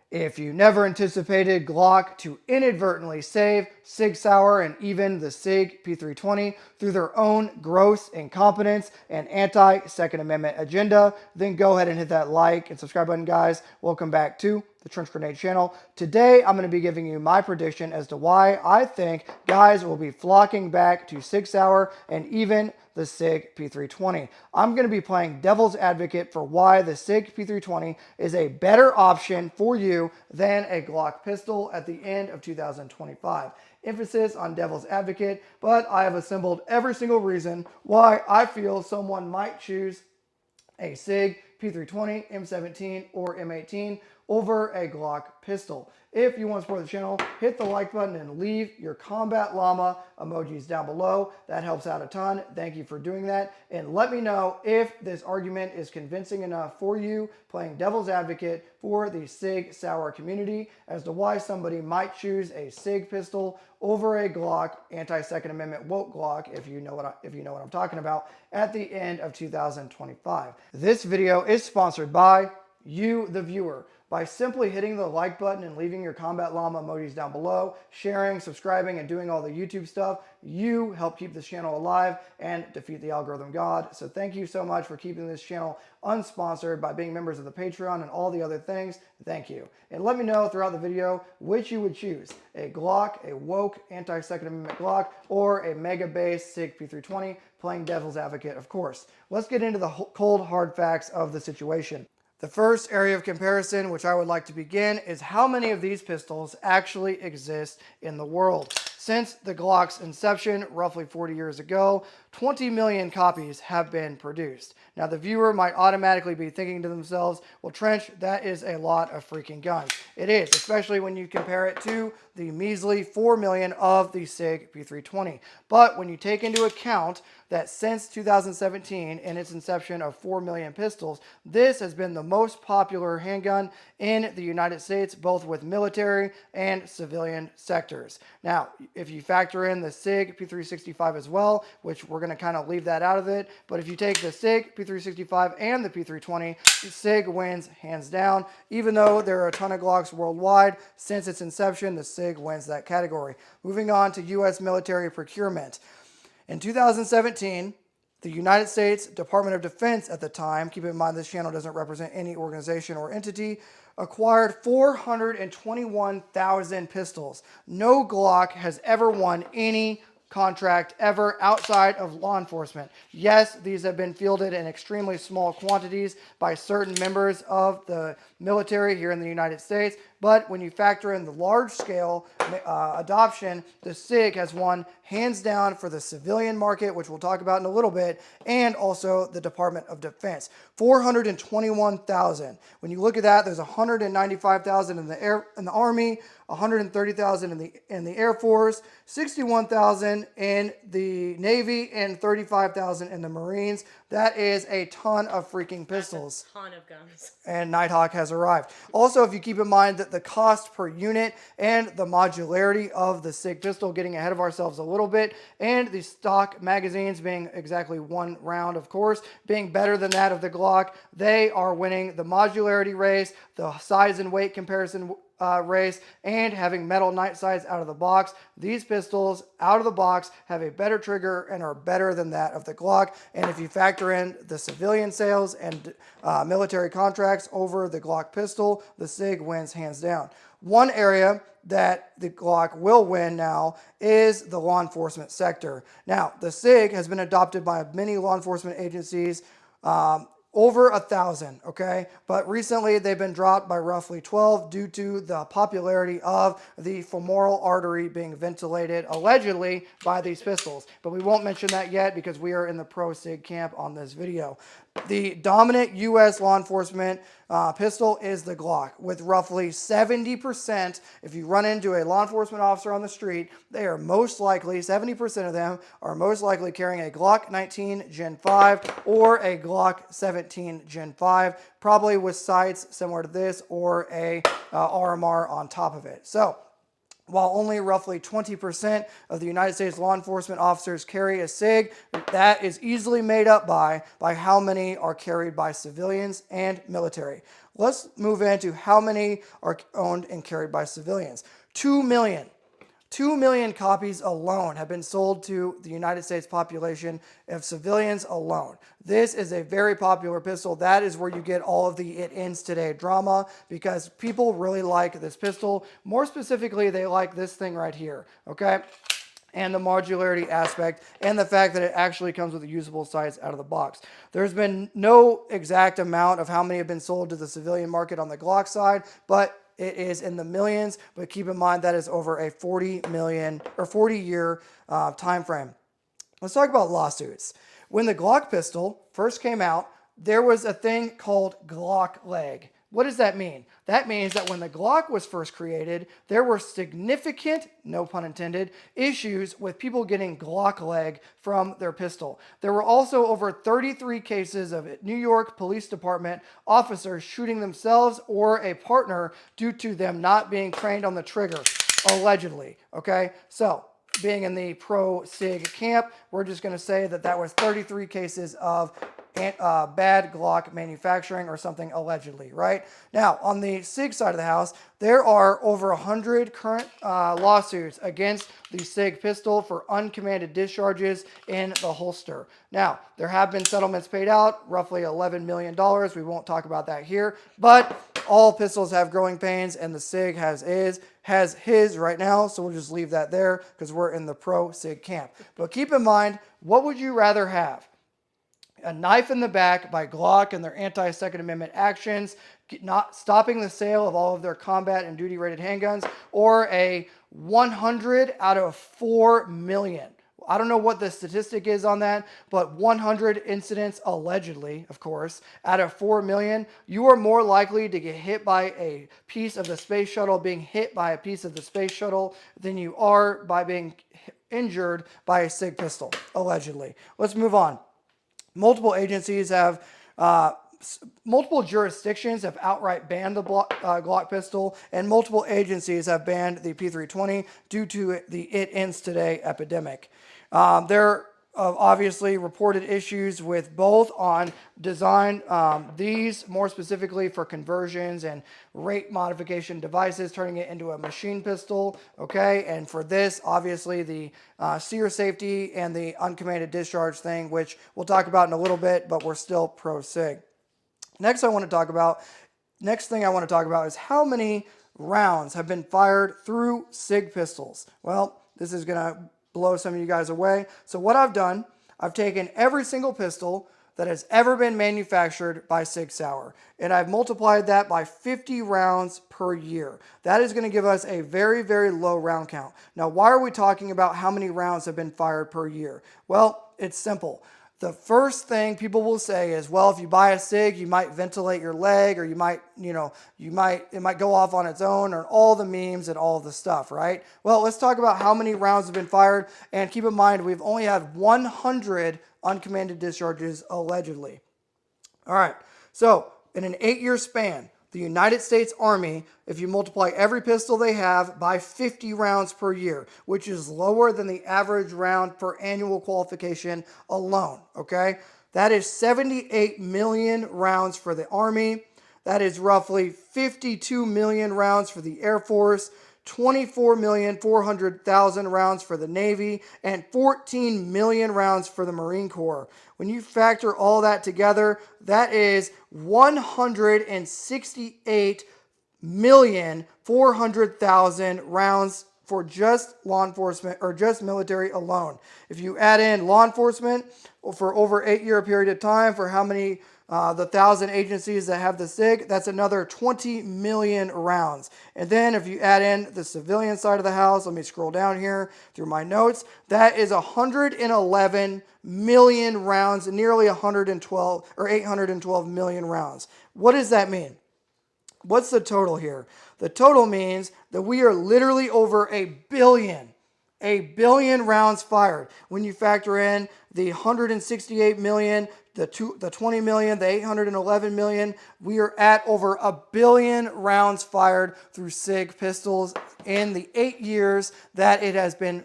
If you never anticipated Glock to inadvertently save Sig Sauer and even the Sig P320 through their own gross incompetence and anti-Second Amendment agenda, then go ahead and hit that like and subscribe button, guys. Welcome back to the Trench Grenade channel. Today, I'm going to be giving you my prediction as to why I think guys will be flocking back to Sig Sauer and even the Sig P320. I'm going to be playing devil's advocate for why the Sig P320 is a better option for you than a Glock pistol at the end of 2025. Emphasis on devil's advocate, but I have assembled every single reason why I feel someone might choose a Sig P320, M17, or M18 over a Glock pistol. If you want to support the channel, hit the like button and leave your combat llama emojis down below. That helps out a ton. Thank you for doing that. And let me know if this argument is convincing enough for you playing devil's advocate for the Sig Sauer community as to why somebody might choose a Sig pistol over a Glock, anti-Second Amendment woke Glock, if you know what I'm talking about, at the end of 2025. This video is sponsored by you, the viewer. By simply hitting the like button and leaving your combat llama emojis down below, sharing, subscribing, and doing all the YouTube stuff, you help keep this channel alive and defeat the algorithm god. So thank you so much for keeping this channel unsponsored by being members of the Patreon and all the other things. Thank you. And let me know throughout the video which you would choose, a Glock, a woke anti-Second Amendment Glock, or a mega base Sig P320, playing devil's advocate, of course. Let's get into the cold hard facts of the situation. The first area of comparison which I would like to begin is how many of these pistols actually exist in the world. Since the Glock's inception, roughly 40 years ago, 20 million copies have been produced. Now, the viewer might automatically be thinking to themselves, well, Trench, that is a lot of freaking guns. It is, especially when you compare it to the measly 4 million of the Sig P320. But when you take into account that since 2017 and its inception of 4 million pistols, this has been the most popular handgun in the United States, both with military and civilian sectors. Now, if you factor in the Sig P365 as well, which we're going to kind of leave that out of it, but if you take the Sig P365 and the P320, the Sig wins hands down. Even though there are a ton of Glocks worldwide, since its inception, the Sig wins that category. Moving on to U.S. military procurement. In 2017, the United States Department of Defense at the time, keep in mind this channel doesn't represent any organization or entity, acquired 421,000 pistols. No Glock has ever won any contract ever outside of law enforcement. Yes, these have been fielded in extremely small quantities by certain members of the military here in the United States, but when you factor in the large-scale adoption, the Sig has won hands down for the civilian market, which we'll talk about in a little bit, and also the Department of Defense. 421,000. When you look at that, there's 195,000 in the Army, 130,000 in the Air Force, 61,000 in the Navy, and 35,000 in the Marines. That is a ton of freaking pistols. That's a ton of guns. And Nighthawk has arrived. Also, if you keep in mind that the cost per unit and the modularity of the Sig pistol, getting ahead of ourselves a little bit, and the stock magazines being exactly one round, of course, being better than that of the Glock, they are winning the modularity race, the size and weight comparison race, and having metal night sights out of the box. These pistols out of the box have a better trigger and are better than that of the Glock. And if you factor in the civilian sales and military contracts over the Glock pistol, the Sig wins hands down. One area that the Glock will win now is the law enforcement sector. Now, the Sig has been adopted by many law enforcement agencies, over 1,000, okay? But recently they've been dropped by roughly 12 due to the popularity of the femoral artery being ventilated, allegedly, by these pistols. But we won't mention that yet because we are in the pro-Sig camp on this video. The dominant U.S. law enforcement pistol is the Glock, with roughly 70%. If you run into a law enforcement officer on the street, they are most likely, 70% of them are most likely carrying a Glock 19 Gen 5 or a Glock 17 Gen 5, probably with sights similar to this or a RMR on top of it. So While only roughly 20% of the United States law enforcement officers carry a SIG, that is easily made up by how many are carried by civilians and military. Let's move into how many are owned and carried by civilians. 2 million. 2 million copies alone have been sold to the United States population of civilians alone. This is a very popular pistol. That is where you get all of the "it ends today" drama, because people really like this pistol. More specifically, they like this thing right here, okay? And the modularity aspect, and the fact that it actually comes with usable sights out of the box. There's been no exact amount of how many have been sold to the civilian market on the Glock side, but it is in the millions. But keep in mind that is over a 40-year time frame. Let's talk about lawsuits. When the Glock pistol first came out, there was a thing called Glock leg. What does that mean? That means that when the Glock was first created, there were significant, no pun intended, issues with people getting Glock leg from their pistol. There were also over 33 cases of New York Police Department officers shooting themselves or a partner due to them not being trained on the trigger, allegedly. Okay, so being in the pro-SIG camp, we're just going to say that that was 33 cases of bad Glock manufacturing or something, allegedly, right? Now, on the SIG side of the house, there are over 100 current lawsuits against the SIG pistol for uncommanded discharges in the holster. Now, there have been settlements paid out, roughly $11 million. We won't talk about that here, but all pistols have growing pains, and the SIG has his right now, so we'll just leave that there because we're in the pro-SIG camp. But keep in mind, what would you rather have? A knife in the back by Glock and their anti-Second Amendment actions, not stopping the sale of all of their combat and duty rated handguns, or a 100 out of 4 million. I don't know what the statistic is on that, but 100 incidents, allegedly, of course, out of 4 million, you are more likely to get hit by a piece of the space shuttle being hit by a piece of the space shuttle than you are by being injured by a SIG pistol, allegedly. Let's move on. Multiple agencies have, multiple jurisdictions have outright banned the Glock pistol, and multiple agencies have banned the P320 due to the "it ends today" epidemic. There are obviously reported issues with both on design, these more specifically for conversions and rate modification devices, turning it into a machine pistol, okay? And for this, obviously the sear safety and the uncommanded discharge thing, which we'll talk about in a little bit, but we're still pro-SIG. Next thing I want to talk about is how many rounds have been fired through SIG pistols. Well, this is going to blow some of you guys away. So what I've done, I've taken every single pistol that has ever been manufactured by Sig Sauer, and I've multiplied that by 50 rounds per year. That is going to give us a very, very low round count. Now, why are we talking about how many rounds have been fired per year? Well, it's simple. The first thing people will say is, well, if you buy a SIG, you might ventilate your leg, or it might go off on its own, or all the memes and all the stuff, right? Well, let's talk about how many rounds have been fired, and keep in mind, we've only had 100 uncommanded discharges, allegedly. All right, so in an 8-year span, the United States Army, if you multiply every pistol they have by 50 rounds per year, which is lower than the average round per annual qualification alone, okay? That is 78 million rounds for the Army. That is roughly 52 million rounds for the Air Force, 24,400,000 rounds for the Navy, and 14 million rounds for the Marine Corps. When you factor all that together, that is 168,400,000 rounds for just law enforcement, or just military alone. If you add in law enforcement for over 8-year period of time, for how many the 1,000 agencies that have the SIG, that's another 20 million rounds. And then if you add in the civilian side of the house, let me scroll down here through my notes, that is 111 million rounds, nearly 112 or 812 million rounds. What does that mean? What's the total here? The total means that we are literally over a billion rounds fired when you factor in the 168 million the 20 million, the 811 million. We are at over 1 billion rounds fired through Sig pistols in the 8 years that it has been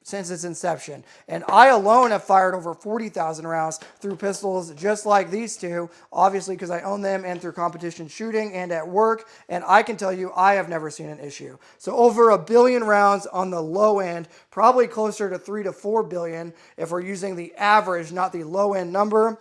since its inception. And I alone have fired over 40,000 rounds through pistols just like these two, obviously because I own them, and through competition shooting and at work. And I can tell you, I have never seen an issue. So over 1 billion rounds on the low end, probably closer to 3 to 4 billion if we're using the average, not the low end number.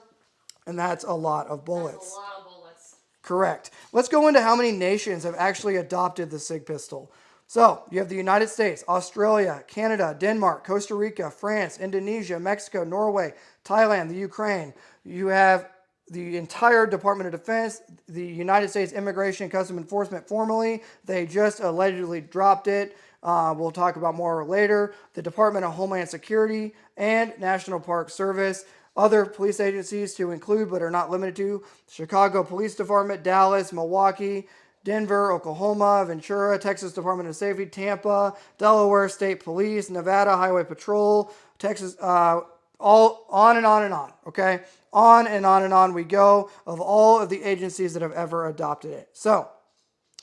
And that's a lot of bullets. That's a lot of bullets. Correct. Let's go into how many nations have actually adopted the Sig pistol. So you have the United States, Australia, Canada, Denmark, Costa Rica, France, Indonesia, Mexico, Norway, Thailand, the Ukraine. You have the entire Department of Defense, the United States Immigration and Customs Enforcement formally. They just allegedly dropped it. We'll talk about more later. The Department of Homeland Security and National Park Service. Other police agencies to include but are not limited to: Chicago Police Department, Dallas, Milwaukee, Denver, Oklahoma, Ventura, Texas Department of Safety, Tampa, Delaware State Police, Nevada Highway Patrol, Texas, all on and on and on, okay? On and on and on we go of all of the agencies that have ever adopted it. So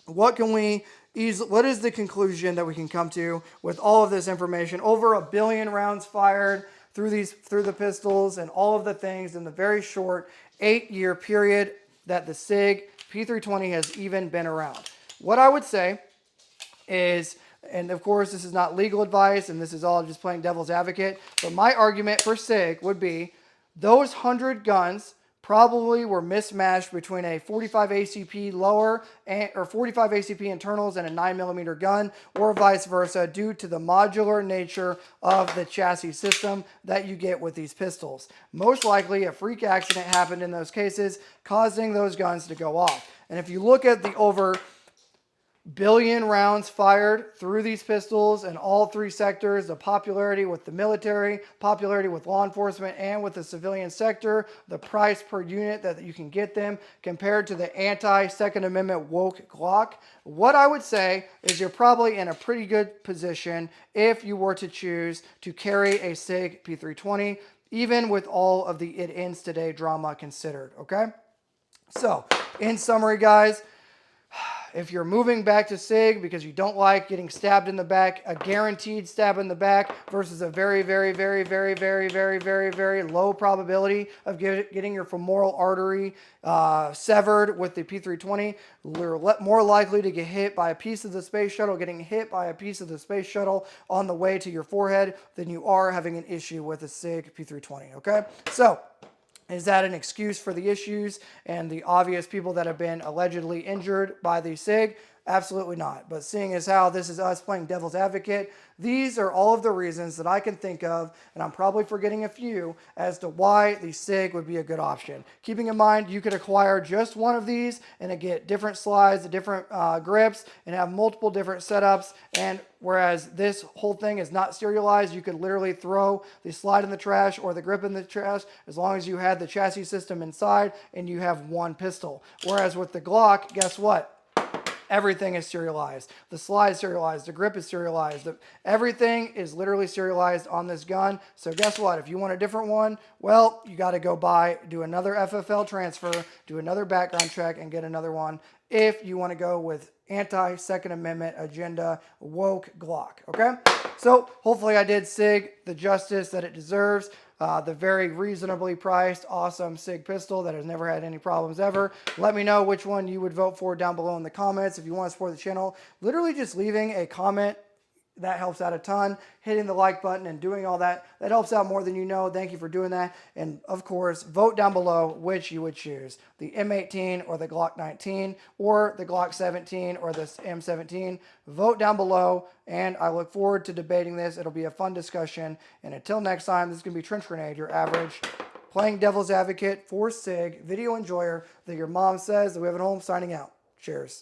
what is the conclusion that we can come to with all of this information? Over 1 billion rounds fired through the pistols and all of the things in the very short 8-year period that the Sig P320 has even been around. What I would say is, and of course this is not legal advice and this is all just playing devil's advocate, but my argument for Sig would be those 100 guns probably were mismatched between a 45 ACP lower or 45 ACP internals and a 9mm gun, or vice versa, due to the modular nature of the chassis system that you get with these pistols. Most likely a freak accident happened in those cases, causing those guns to go off. And if you look at the over 1 billion rounds fired through these pistols in all 3 sectors, the popularity with the military, popularity with law enforcement, and with the civilian sector, the price per unit that you can get them compared to the anti-Second Amendment woke Glock, what I would say is you're probably in a pretty good position if you were to choose to carry a Sig P320, even with all of the "it ends today" drama considered, okay? So, in summary, guys, if you're moving back to Sig because you don't like getting stabbed in the back, a guaranteed stab in the back versus a very, very, very, very, very, very, very, very low probability of getting your femoral artery severed with the P320, you're more likely to get hit by a piece of the space shuttle, getting hit by a piece of the space shuttle on the way to your forehead than you are having an issue with a Sig P320, okay? So, is that an excuse for the issues and the obvious people that have been allegedly injured by the Sig? Absolutely not. But seeing as how this is us playing devil's advocate, these are all of the reasons that I can think of, and I'm probably forgetting a few, as to why the Sig would be a good option. Keeping in mind, you could acquire just one of these and get different slides, different grips, and have multiple different setups. And whereas this whole thing is not serialized, you could literally throw the slide in the trash or the grip in the trash as long as you had the chassis system inside and you have one pistol. Whereas with the Glock, guess what? Everything is serialized. The slide is serialized. The grip is serialized. Everything is literally serialized on this gun. So guess what? If you want a different one, well, you got to go do another FFL transfer, do another background check, and get another one if you want to go with anti-Second Amendment agenda woke Glock, okay? So hopefully I did Sig the justice that it deserves. The very reasonably priced, awesome Sig pistol that has never had any problems ever. Let me know which one you would vote for down below in the comments. If you want to support the channel, literally just leaving a comment, that helps out a ton. Hitting the like button and doing all that, that helps out more than you know. Thank you for doing that. And of course, vote down below which you would choose, the M18 or the Glock 19 or the Glock 17 or the M17. Vote down below, and I look forward to debating this. It'll be a fun discussion. And until next time, this is going to be Trench Grenade, your average playing devil's advocate for Sig, video enjoyer that your mom says that we have at home, signing out. Cheers.